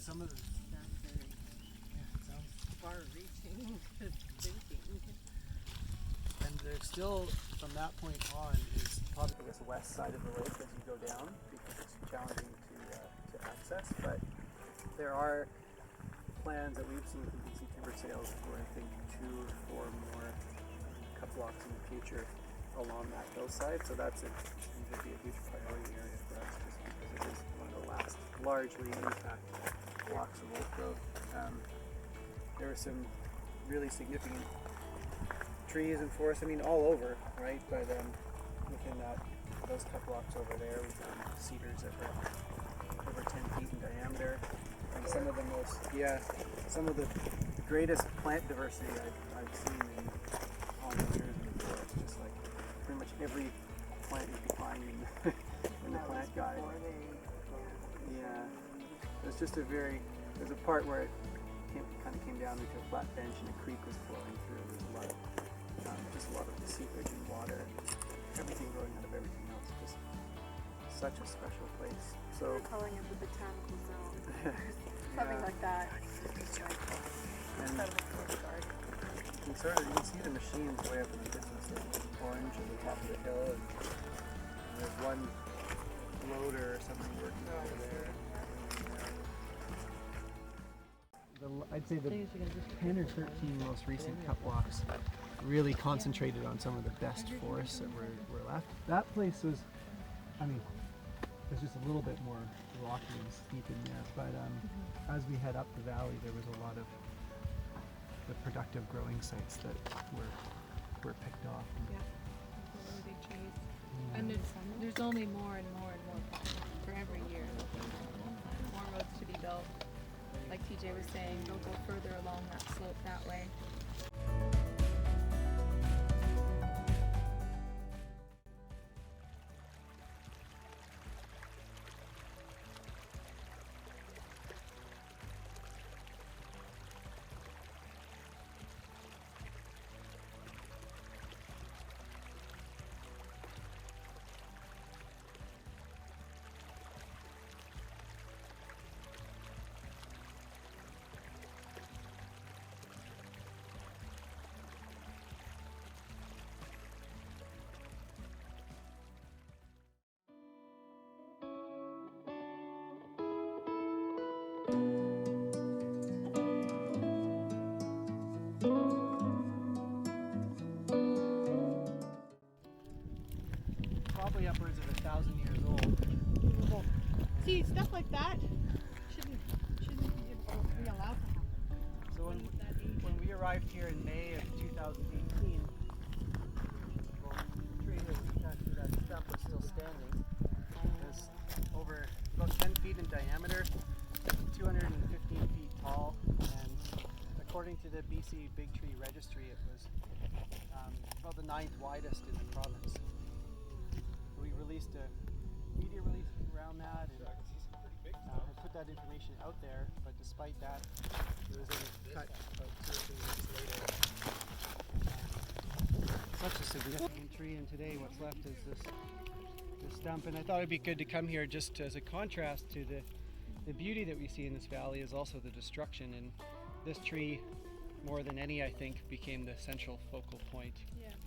some of the Sounds very sounds, far-reaching thinking. and there's still from that point on is probably I guess the west side of the lake as you go down because it's challenging to access. But there are plans that we've seen from BC Timber Sales for I think 2 or 4 more cut blocks in the future along that hillside. So that's going to be a huge priority area for us just because it is one of the last largely intact blocks of old growth. There were some really significant trees and forests, I mean all over, right? But within those cut blocks over there, we found cedars that were over 10 feet in diameter. And some of the greatest plant diversity I've seen in all the years in the forest. Just like pretty much every plant you can find in the plant guide. Yeah, there's a part where it kind of came down into a flat bench and a creek was flowing through. There's a lot of seepage and water, everything growing out of everything else. Just such a special place. So we're calling it the botanical zone. Something like that. And you can see the machines way up in the distance, like orange at the top of the hill, and there's one loader or something working over there. I'd say the 10 or 13 most recent cut blocks really concentrated on some of the best forests that were left. That place was, I mean, there's just a little bit more rocky and steep in there, but as we head up the valley, there was a lot of the productive growing sites that were picked off. Yeah, really big trees. And there's only more and more and more for every year. More roads to be built. Like TJ was saying, they'll go further along that slope that way. Probably upwards of 1,000 years old. See, stuff like that shouldn't be allowed to happen. So when we arrived here in May of 2018, the tree that was attached to that stump was still standing. It was over about 10 feet in diameter, 215 feet tall, and according to the BC Big Tree Registry, it was about the 9th widest in the province. We released a media release around that and had put that information out there, but despite that, it was cut about 2 or 3 weeks later. Such a significant tree, and today what's left is this stump. And I thought it'd be good to come here just as a contrast to the beauty that we see in this valley is also the destruction. And this tree, more than any, I think, became the central focal point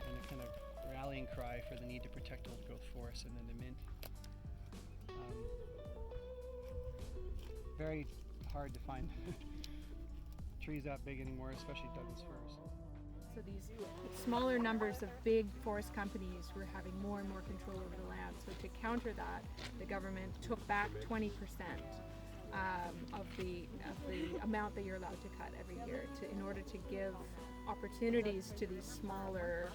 and a kind of rallying cry for the need to protect old growth forests and then the mint. Very hard to find trees that big anymore, especially Douglas firs. So these smaller numbers of big forest companies were having more and more control over the land. So to counter that, the government took back 20% of the amount that you're allowed to cut every year in order to give opportunities to these smaller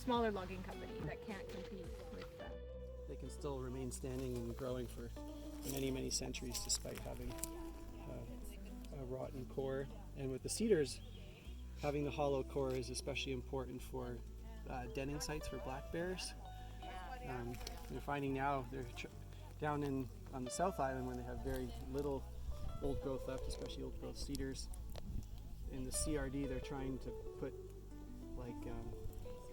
logging companies that can't compete with them. They can still remain standing and growing for many, many centuries despite having a rotten core. And with the cedars, having the hollow core is especially important for denning sites for black bears. They're finding now they're down on the South Island when they have very little old growth left, especially old growth cedars. In the CRD, they're trying to put like kind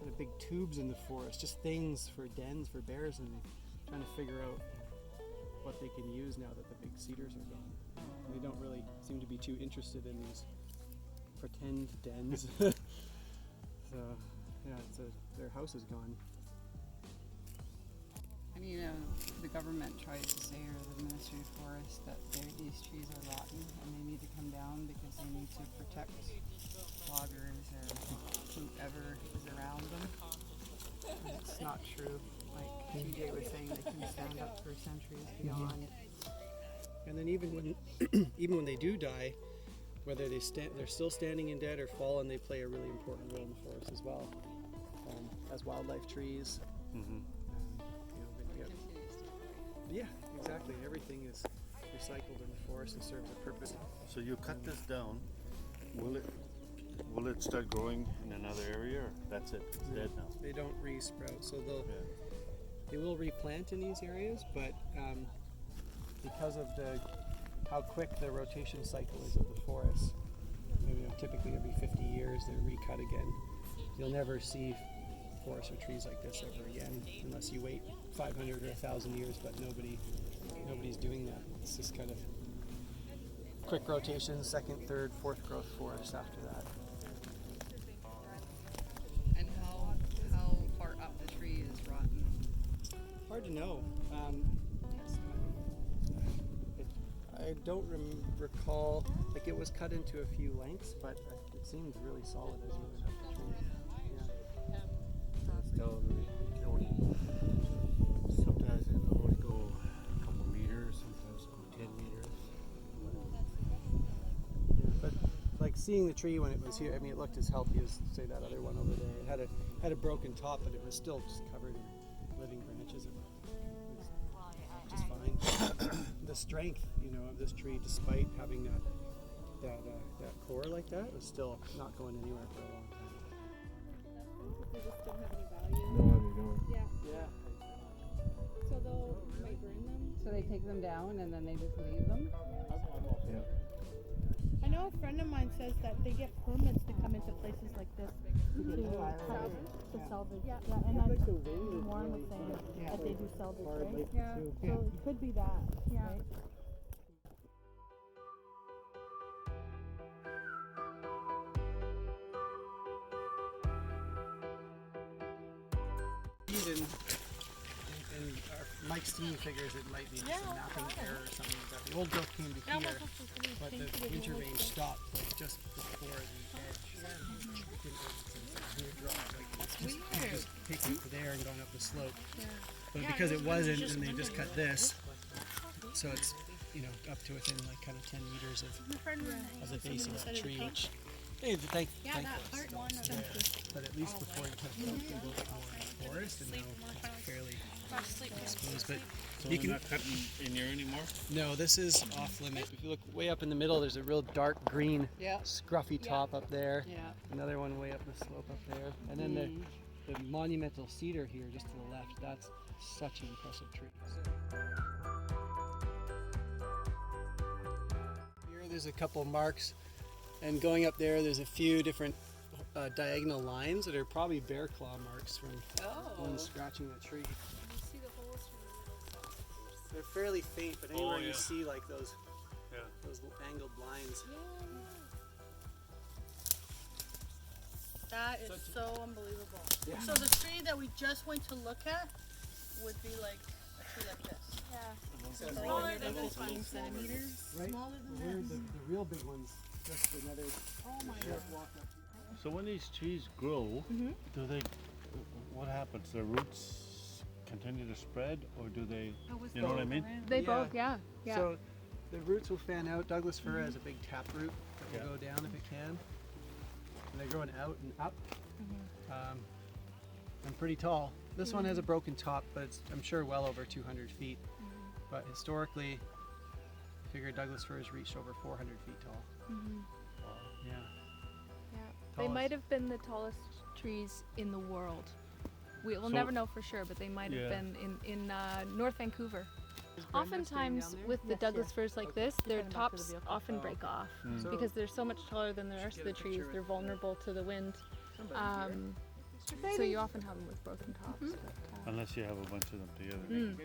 of big tubes in the forest, just things for dens for bears, and trying to figure out what they can use now that the big cedars are gone. They don't really seem to be too interested in these pretend dens. So yeah, their house is gone. And the government tries to say, or the Ministry of Forest, that these trees are rotten and they need to come down because they need to protect loggers or whoever is around them. And it's not true. Like TJ was saying, they can stand up for centuries beyond. And then even when even when they do die, whether they're still standing in dead or fallen, they play a really important role in the forest as well, as wildlife trees. Mm-hmm. Yeah, exactly. Everything is recycled in the forest and serves a purpose. So you cut this down. Will it start growing in another area, or that's it? It's dead now. They don't re-sprout, so they will replant in these areas, but because of how quick the rotation cycle is of the forest, typically every 50 years they're recut again. You'll never see forests or trees like this ever again, unless you wait 500 or 1,000 years, but nobody's doing that. It's just kind of quick rotation, second, third, fourth growth forest after that. And how far up the tree is rotten? Hard to know. I don't recall, like it was cut into a few lengths, but it seemed really solid as you went up the tree. Sometimes it only go a couple meters, sometimes go 10 meters. Yeah, but like seeing the tree when it was here, I mean, it looked as healthy as say that other one over there. It had a broken top, but it was still just covered in living branches. It was just fine. The strength, of this tree, despite having that core like that, was still not going anywhere for a long time. They just don't have any value. No, they don't. Yeah. Yeah. So they'll might burn them. So they take them down and then they just leave them? Yeah. I know a friend of mine says that they get permits to come into places like this to salvage. Yeah, and Like that's the wind is Warren was really saying that they do salvage, hard, right? like, Yeah. too. So it could be that. Yeah. Right? And Mike's team figures it might be just a napping error or something like that. The old growth came to here, but the winter rain stopped like just before the edge. It just taken it to there and gone up the slope. But because it wasn't, and they just cut this, so it's up to within like kind of 10 meters of the base of that tree, which but at least before you cut it, you go more in the forest, and now it's fairly exposed. But So you they're can not cutting in here anymore? no, this is off limit. If you look way up in the middle, there's a real dark green, scruffy top up there. Yeah. Another one way up the slope up there, and then the monumental cedar here just to the left. That's such an impressive tree. Here, there's a couple marks, and going up there's a few different diagonal lines that are probably bear claw marks from one scratching the tree. They're fairly faint, but anywhere you see like those angled lines. That is so unbelievable. Yeah. So the tree that we just went to look at would be like a tree like this. Smaller than 15 centimeters. Right? Smaller than We're this. the real big ones, just another Oh my short god. walk up. So when these trees grow, what happens? The roots continue to spread, or do they, you know what I mean? They Yeah. both, yeah. So the roots will fan out. Douglas fir has a big tap root that will go down if it can. And they're growing out and up. And pretty tall. This one has a broken top, but it's, I'm sure, well over 200 feet. But historically, I figure Douglas fir has reached over 400 feet tall. Yeah. They Tallest. might have been the tallest trees in the world. We'll So- never know for sure, but they might have been in North Vancouver. Oftentimes with the Douglas firs like this, their tops often break off So- because they're so much taller than the rest of the trees. They're vulnerable to the wind. So you often have them with broken tops. But, Unless you have a bunch of them together.